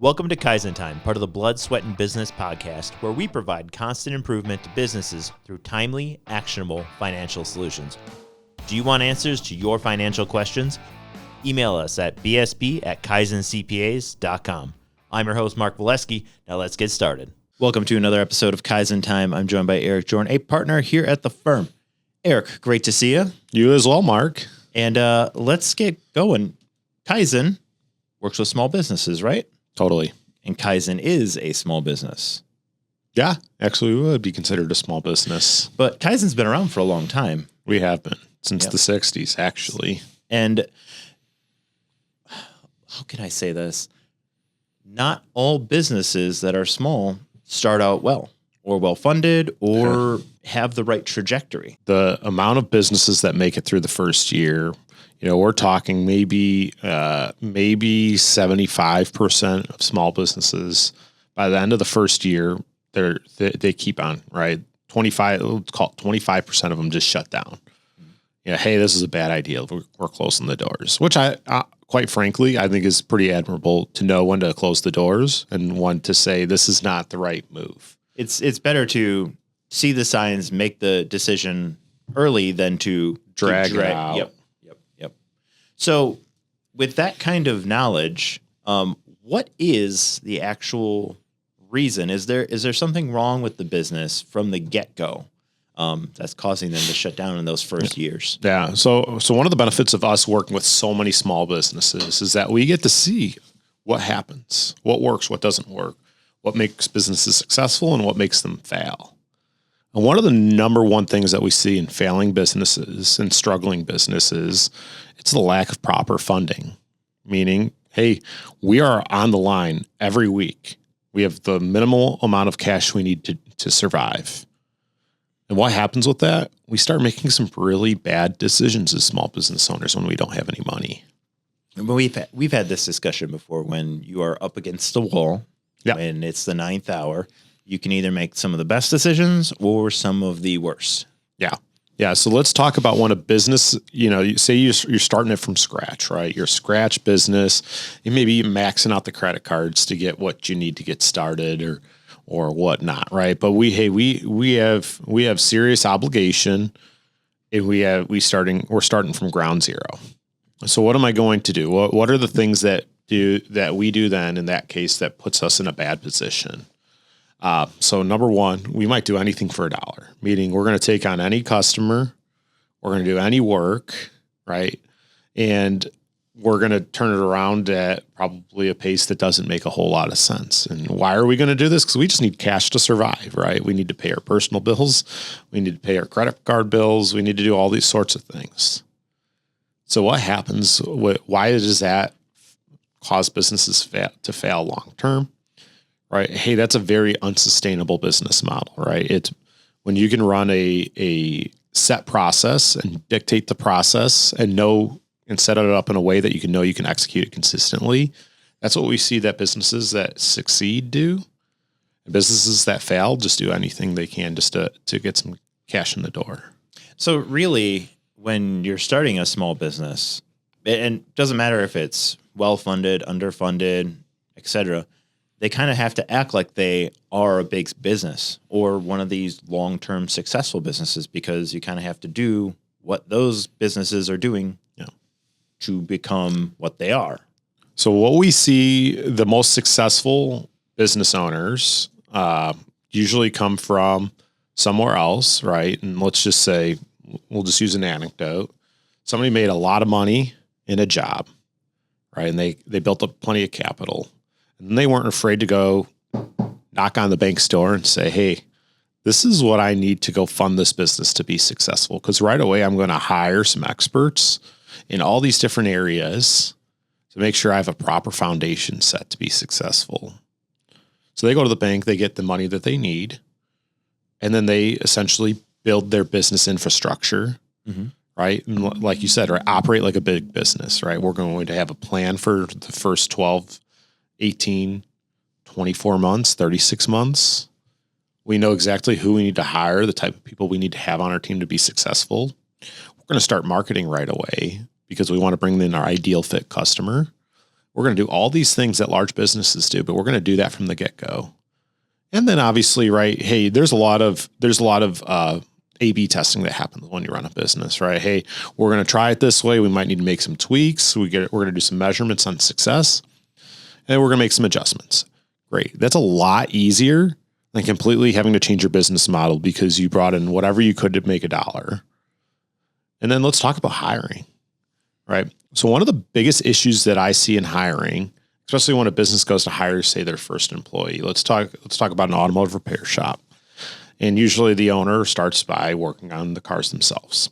Welcome to Kaizen Time, part of the Blood, Sweat, and Business podcast, where we provide constant improvement to businesses through timely, actionable financial solutions. Do you want answers to your financial questions? Email us at bsp@kaizencpas.com. I'm your host, Mark Valesky. Now let's get started. Welcome to another episode of Kaizen Time. I'm joined by Eric Jordan, a partner here at the firm. Eric, great to see you. You as well, Mark. And let's get going. Kaizen works with small businesses, right? Totally. And Kaizen is a small business. Yeah, actually, we would be considered a small business. But Kaizen's been around for a long time. We have been since the 60s, actually. And how can I say this? Not all businesses that are small start out well or well-funded or have the right trajectory. The amount of businesses that make it through the first year, we're talking maybe 75% of small businesses by the end of the first year, they keep on, right? 25% of them just shut down. Hey, this is a bad idea. We're closing the doors, which I quite frankly, I think is pretty admirable to know when to close the doors and when to say this is not the right move. It's better to see the signs, make the decision early than to drag it out. Yep. So with that kind of knowledge, what is the actual reason? Is there something wrong with the business from the get-go that's causing them to shut down in those first years? Yeah. So one of the benefits of us working with so many small businesses is that we get to see what happens, what works, what doesn't work, what makes businesses successful and what makes them fail. And one of the number one things that we see in failing businesses and struggling businesses, it's the lack of proper funding. Meaning, hey, we are on the line every week. We have the minimal amount of cash we need to survive. And what happens with that? We start making some really bad decisions as small business owners when we don't have any money. But we've had this discussion before. When you are up against the wall, when it's the ninth hour, you can either make some of the best decisions or some of the worst. Yeah. So let's talk about when a business, say you're starting it from scratch, right? You're a scratch business. You may be maxing out the credit cards to get what you need to get started or whatnot, right? But we have serious obligation, and we're starting from ground zero. So what am I going to do? What are the things that we do then in that case that puts us in a bad position? So number one, we might do anything for $1, meaning we're going to take on any customer, we're going to do any work, right? And we're going to turn it around at probably a pace that doesn't make a whole lot of sense. And why are we going to do this? Because we just need cash to survive, right? We need to pay our personal bills. We need to pay our credit card bills. We need to do all these sorts of things. So what happens? Why does that cause businesses to fail long term? Right. Hey, that's a very unsustainable business model, right? It's when you can run a set process and dictate the process and set it up in a way that you can execute it consistently. That's what we see that businesses that succeed do. And businesses that fail just do anything they can just to get some cash in the door. So really, when you're starting a small business, and it doesn't matter if it's well-funded, underfunded, etc., they kind of have to act like they are a big business or one of these long-term successful businesses, because you kind of have to do what those businesses are doing to become what they are. So what we see, the most successful business owners usually come from somewhere else, right? And let's just say, we'll just use an anecdote. Somebody made a lot of money in a job, right? And they built up plenty of capital. And they weren't afraid to go knock on the bank's door and say, hey, this is what I need to go fund this business to be successful. Because right away, I'm going to hire some experts in all these different areas to make sure I have a proper foundation set to be successful. So they go to the bank, they get the money that they need, and then they essentially build their business infrastructure, right? And like you said, right, operate like a big business, right? We're going to have a plan for the first 12 18, 24 months, 36 months. We know exactly who we need to hire, the type of people we need to have on our team to be successful. We're going to start marketing right away because we want to bring in our ideal fit customer. We're going to do all these things that large businesses do, but we're going to do that from the get-go. And then obviously, right, hey, there's a lot of A/B testing that happens when you run a business, right? Hey, we're going to try it this way. We might need to make some tweaks. We're going to do some measurements on success, and then we're going to make some adjustments. Great. That's a lot easier than completely having to change your business model because you brought in whatever you could to make $1. And then let's talk about hiring, right? So one of the biggest issues that I see in hiring, especially when a business goes to hire, say, their first employee, let's talk about an automotive repair shop. And usually the owner starts by working on the cars themselves.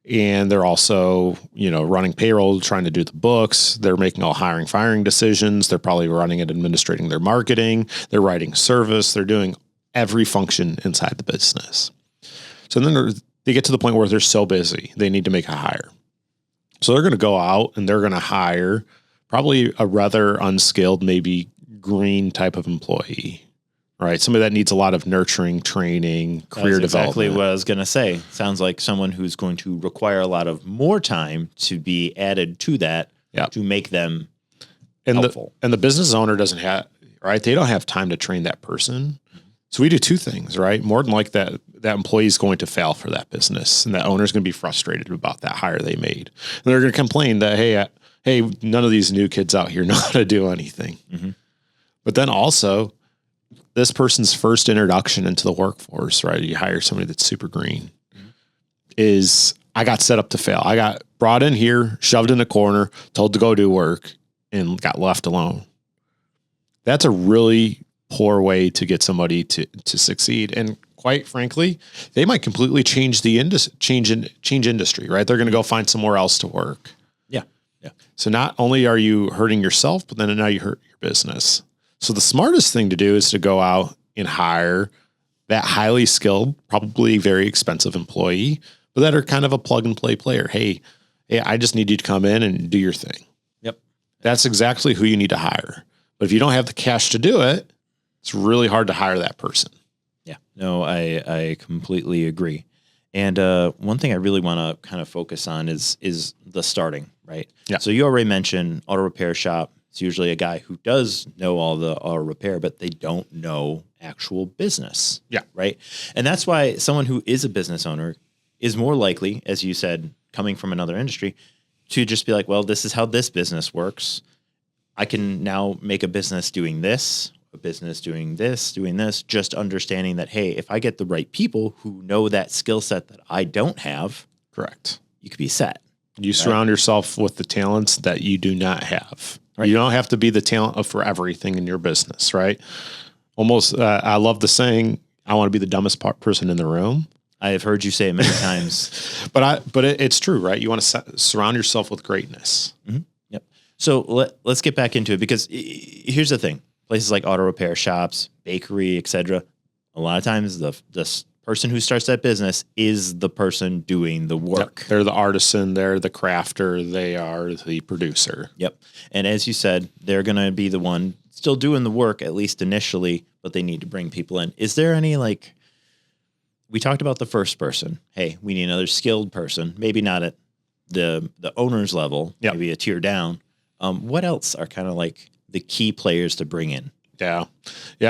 And they're also, running payroll, trying to do the books. They're making all hiring, firing decisions. They're probably running and administrating their marketing. They're writing service. They're doing every function inside the business. So then they get to the point where they're so busy, they need to make a hire. So they're going to go out and they're going to hire probably a rather unskilled, maybe green type of employee. Right. Somebody that needs a lot of nurturing, training, career development. Exactly what I was going to say. Sounds like someone who's going to require a lot of more time to be added to that to make them helpful. And the business owner doesn't have, right? They don't have time to train that person. So we do two things, right? More than like that employee is going to fail for that business, and that owner is going to be frustrated about that hire they made. And they're going to complain that, hey, none of these new kids out here know how to do anything. Mm-hmm. But then also, this person's first introduction into the workforce, right? You hire somebody that's super green, is I got set up to fail. I got brought in here, shoved in a corner, told to go do work, and got left alone. That's a really poor way to get somebody to succeed. And quite frankly, they might completely change the change industry, right? They're going to go find somewhere else to work. Yeah. So not only are you hurting yourself, but then now you hurt your business. So the smartest thing to do is to go out and hire that highly skilled, probably very expensive employee, but that are kind of a plug and play player. Hey, I just need you to come in and do your thing. Yep. That's exactly who you need to hire. But if you don't have the cash to do it, it's really hard to hire that person. Yeah. No, I completely agree. And one thing I really want to kind of focus on is the starting, right? Yeah. So you already mentioned auto repair shop. It's usually a guy who does know all the auto repair, but they don't know actual business. Yeah. Right. And that's why someone who is a business owner is more likely, as you said, coming from another industry, to just be like, well, this is how this business works. I can now make a business doing this, a business doing this, just understanding that, hey, if I get the right people who know that skill set that I don't have, correct, you could be set. You surround yourself with the talents that you do not have. Right. You don't have to be the talent for everything in your business, right? Almost, I love the saying, I want to be the dumbest person in the room. I have heard you say it many times. But it's true, right? You want to surround yourself with greatness. Mm-hmm. Yep. So let's get back into it, because here's the thing. Places like auto repair shops, bakery, etc. A lot of times the person who starts that business is the person doing the work. Yep. They're the artisan, they're the crafter, they are the producer. Yep. And as you said, they're going to be the one still doing the work, at least initially, but they need to bring people in. Is there any, we talked about the first person. Hey, we need another skilled person, maybe not at the owner's level, maybe a tier down. What else are kind of like the key players to bring in? Yeah.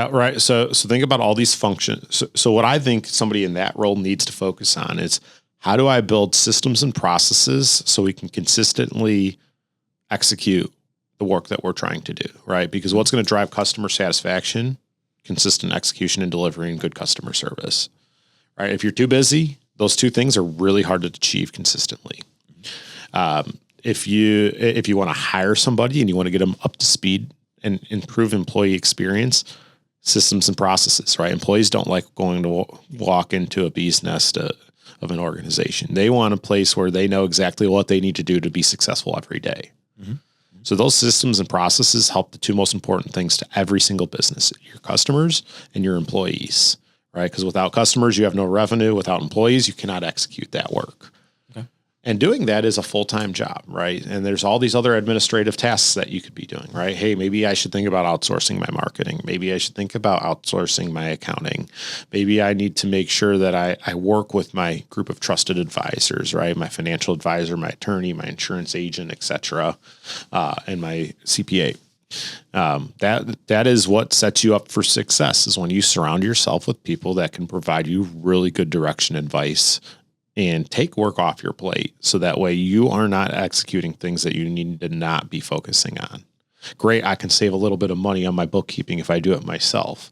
Right. So think about all these functions. So what I think somebody in that role needs to focus on is, how do I build systems and processes so we can consistently execute the work that we're trying to do, right? Because what's going to drive customer satisfaction? Consistent execution and delivering good customer service, right? If you're too busy, those two things are really hard to achieve consistently. If you want to hire somebody and you want to get them up to speed and improve employee experience, systems and processes, right? Employees don't like going to walk into a bee's nest of an organization. They want a place where they know exactly what they need to do to be successful every day. Mm-hmm. So those systems and processes help the two most important things to every single business: your customers and your employees, right? Because without customers, you have no revenue. Without employees, you cannot execute that work. Okay. And doing that is a full-time job, right? And there's all these other administrative tasks that you could be doing, right? Hey, maybe I should think about outsourcing my marketing. Maybe I should think about outsourcing my accounting. Maybe I need to make sure that I work with my group of trusted advisors, right? My financial advisor, my attorney, my insurance agent, et cetera, and my CPA. That is what sets you up for success, is when you surround yourself with people that can provide you really good direction, advice, and take work off your plate, so that way you are not executing things that you need to not be focusing on. Great, I can save a little bit of money on my bookkeeping if I do it myself.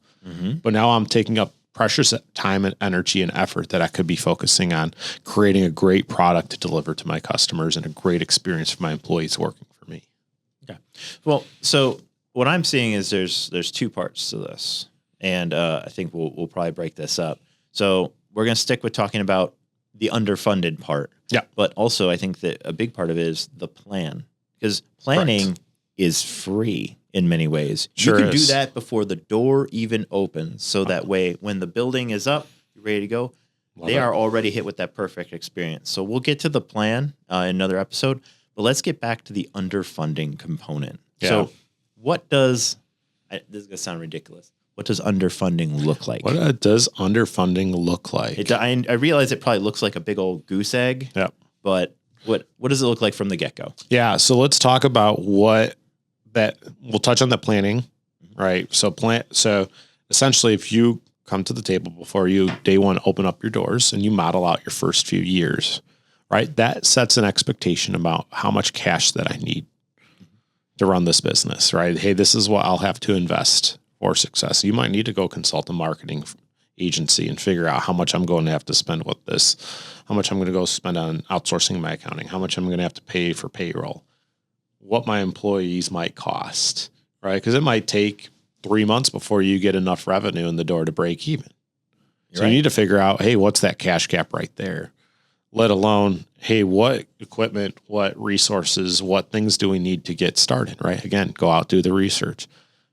But now I'm taking up precious time and energy and effort that I could be focusing on creating a great product to deliver to my customers and a great experience for my employees working for me. Okay. Well, so what I'm seeing is there's two parts to this, and I think we'll probably break this up. So we're going to stick with talking about the underfunded part. Yeah. But also I think that a big part of it is the plan, because planning is free in many ways. Sure you can is. do that before the door even opens. So that way, when the building is up, you're ready to go. They are already hit with that perfect experience. So we'll get to the plan in another episode, but let's get back to the underfunding component. Yeah. So what does, this is going to sound ridiculous, what does underfunding look like? What does underfunding look like? I realize it probably looks like a big old goose egg. Yep. But what does it look like from the get-go? Yeah. So let's talk about we'll touch on the planning, right? So essentially, if you come to the table before you day one, open up your doors and you model out your first few years, right? That sets an expectation about how much cash that I need to run this business, right? Hey, this is what I'll have to invest for success. You might need to go consult a marketing agency and figure out how much I'm going to have to spend with this, how much I'm going to go spend on outsourcing my accounting, how much I'm going to have to pay for payroll, what my employees might cost, right? Because it might take 3 months before you get enough revenue in the door to break even. So you need to figure out, hey, what's that cash gap right there? Let alone, hey, what equipment, what resources, what things do we need to get started, right? Again, go out, do the research,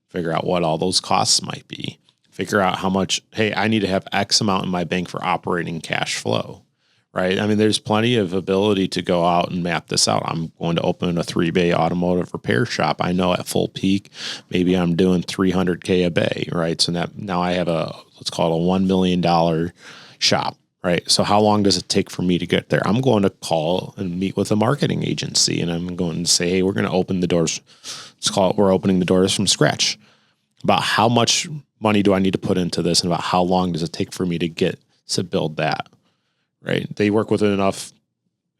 figure out what all those costs might be, figure out how much, hey, I need to have X amount in my bank for operating cash flow, right? I mean, there's plenty of ability to go out and map this out. I'm going to open a 3-bay automotive repair shop. I know at full peak, maybe I'm doing $300K a bay, right? So now I have let's call it a $1 million shop. Right. So how long does it take for me to get there? I'm going to call and meet with a marketing agency, and I'm going to say, hey, we're going to open the doors. We're opening the doors from scratch. About how much money do I need to put into this, and about how long does it take for me to build that? Right. They work with it enough,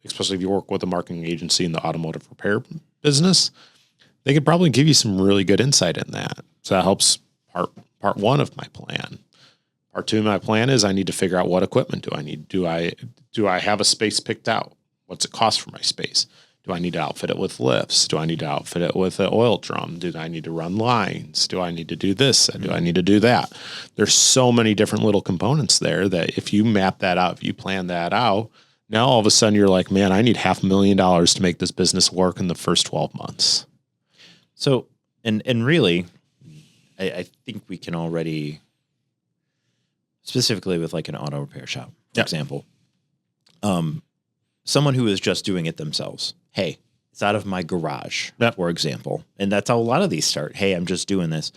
especially if you work with a marketing agency in the automotive repair business, they could probably give you some really good insight in that. So that helps part one of my plan. Part two of my plan is I need to figure out what equipment do I need. Do I have a space picked out? What's it cost for my space? Do I need to outfit it with lifts? Do I need to outfit it with an oil drum? Do I need to run lines? Do I need to do this? Do I need to do that? There's so many different little components there that if you map that out, if you plan that out, now all of a sudden you're like, man, I need $500,000 to make this business work in the first 12 months. So, and really, I think we can already, specifically with like an auto repair shop, for example, someone who is just doing it themselves. Hey, it's out of my garage, for example. And that's how a lot of these start. Hey, I'm just doing this.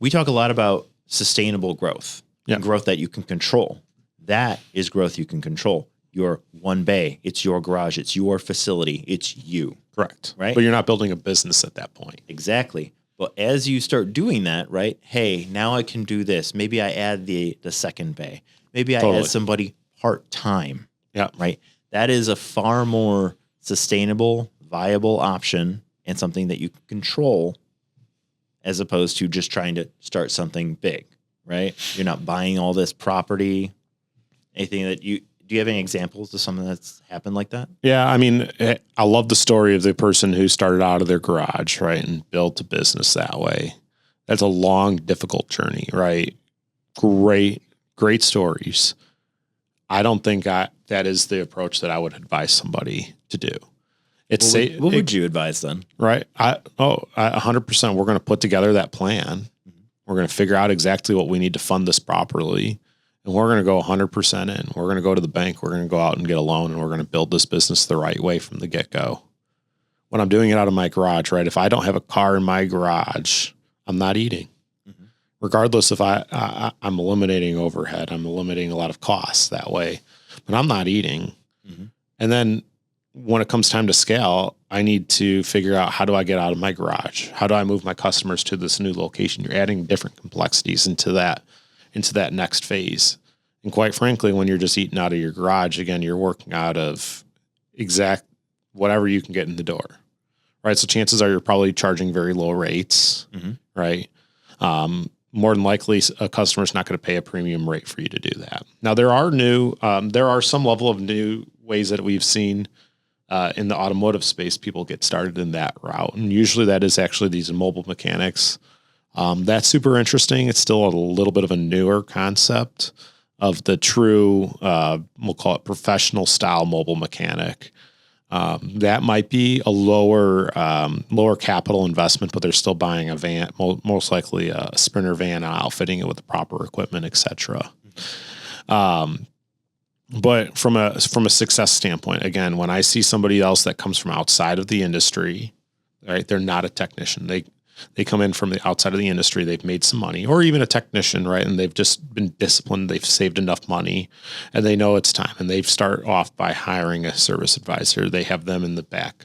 We talk a lot about sustainable growth, and growth that you can control. That is growth you can control. Your one bay, it's your garage, it's your facility, it's you. Correct. Right? But you're not building a business at that point. Exactly. But as you start doing that, right? Hey, now I can do this. Maybe I add the second bay. Maybe I add somebody part-time. Yeah. Right. That is a far more sustainable, viable option, and something that you can control, as opposed to just trying to start something big, right? You're not buying all this property. Anything that do you have any examples of something that's happened like that? Yeah, I mean, I love the story of the person who started out of their garage, right, and built a business that way. That's a long, difficult journey, right? Great stories. I don't think that is the approach that I would advise somebody to do. What would you advise then? Right. 100%. We're going to put together that plan. We're going to figure out exactly what we need to fund this properly. and we're going to go 100% in. We're going to go to the bank. We're going to go out and get a loan, and we're going to build this business the right way from the get-go. When I'm doing it out of my garage, right? If I don't have a car in my garage, I'm not eating. Mm-hmm. Regardless if I'm eliminating overhead, I'm eliminating a lot of costs that way, but I'm not eating. Mm-hmm. And then when it comes time to scale, I need to figure out, how do I get out of my garage? How do I move my customers to this new location? You're adding different complexities into that next phase. And quite frankly, when you're just eating out of your garage, again, you're working out of exact whatever you can get in the door, right? So chances are you're probably charging very low rates, mm-hmm. right? More than likely, a customer's not going to pay a premium rate for you to do that. Now, there are some level of new ways that we've seen in the automotive space, people get started in that route. And usually that is actually these mobile mechanics. That's super interesting. It's still a little bit of a newer concept of the true, we'll call it professional style mobile mechanic. That might be a lower capital investment, but they're still buying a van, most likely a Sprinter van, and outfitting it with the proper equipment, et cetera. But from a success standpoint, again, when I see somebody else that comes from outside of the industry, right, they're not a technician. They come in from the outside of the industry. They've made some money, or even a technician, right? And they've just been disciplined. They've saved enough money, and they know it's time. And they start off by hiring a service advisor. They have them in the back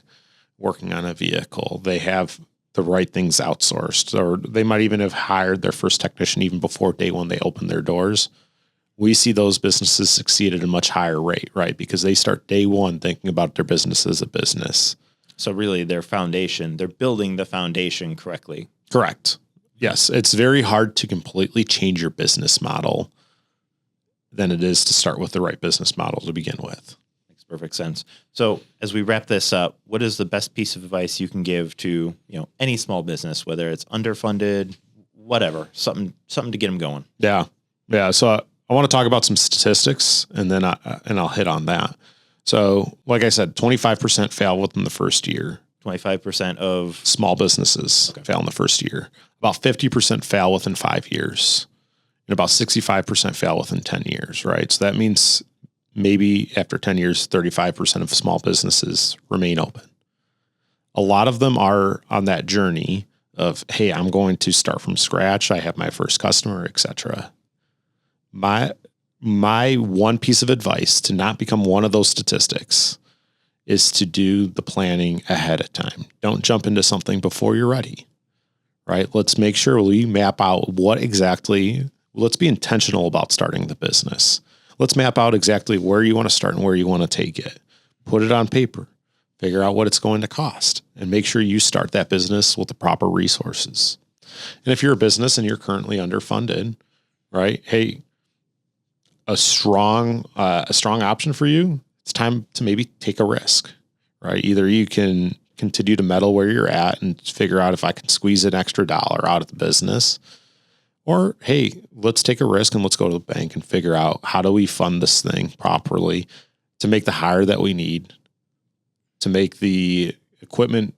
working on a vehicle. They have the right things outsourced, or they might even have hired their first technician even before day one they open their doors. We see those businesses succeed at a much higher rate, right? Because they start day one thinking about their business as a business. So really they're building the foundation correctly. Correct. Yes. It's very hard to completely change your business model than it is to start with the right business model to begin with. Makes perfect sense. So as we wrap this up, what is the best piece of advice you can give to, any small business, whether it's underfunded, whatever, something to get them going? Yeah. Yeah. So I want to talk about some statistics, and then I'll hit on that. So, like I said, 25% fail within the first year. 25% of small businesses fail in the first year. About 50% fail within 5 years, and about 65% fail within 10 years, right? So that means maybe after 10 years, 35% of small businesses remain open. A lot of them are on that journey of, hey, I'm going to start from scratch. I have my first customer, et cetera. My one piece of advice to not become one of those statistics is to do the planning ahead of time. Don't jump into something before you're ready, right? Let's make sure we map out let's be intentional about starting the business. Let's map out exactly where you want to start and where you want to take it. Put it on paper, figure out what it's going to cost, and make sure you start that business with the proper resources. And if you're a business and you're currently underfunded, right? Hey, a strong option for you, it's time to maybe take a risk, right? Either you can continue to meddle where you're at and figure out if I can squeeze an extra dollar out of the business, or, hey, let's take a risk and let's go to the bank and figure out, how do we fund this thing properly to make the hire that we need, to make the equipment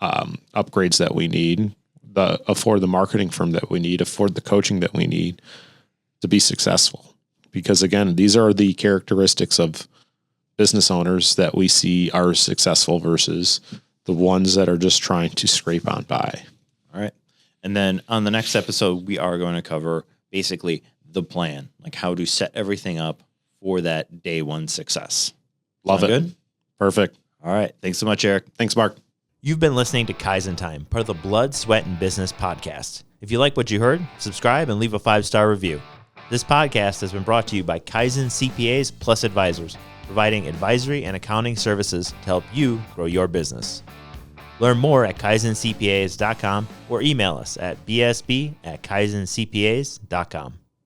upgrades that we need, afford the marketing firm that we need, afford the coaching that we need to be successful. Because again, these are the characteristics of business owners that we see are successful versus the ones that are just trying to scrape on by. All right. And then on the next episode, we are going to cover basically the plan, like how to set everything up for that day one success. Love it. Good? Perfect. All right. Thanks so much, Eric. Thanks, Mark. You've been listening to Kaizen Time, part of the Blood, Sweat, and Business podcast. If you like what you heard, subscribe and leave a 5-star review. This podcast has been brought to you by Kaizen CPAs Plus Advisors, providing advisory and accounting services to help you grow your business. Learn more at kaizencpas.com or email us at bsb@kaizencpas.com.